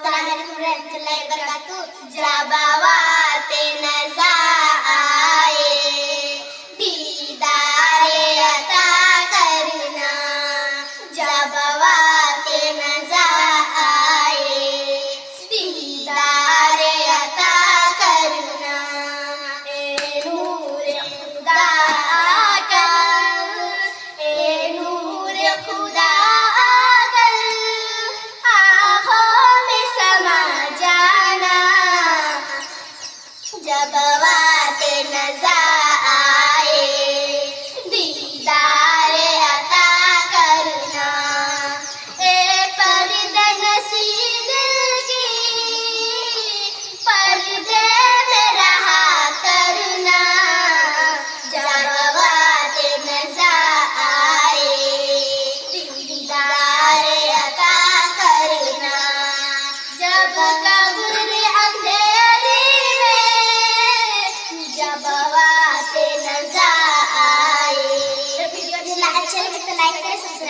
अस्सलामुअलैकुम रहमतुल्लाहि वबरकातुहू। जब वाते नज़ा आए दीदारे अता करना, जब वाते नज़ा आए दीदारे अता करना। ए नूर खुदा आकर, ए नूर खुदा आकर आँखों में समा जाना, जब वाते नज़ा आए दीदारे अता करना। ए पर्दे नसीब दिल की पर्दे में रहा करना, जब वाते नज़ा आए दीदारे अता करना। जब कब्र अंधेरी में जब वाते नज़ा आए। वीडियो अच्छा लगे तो लाइक करें।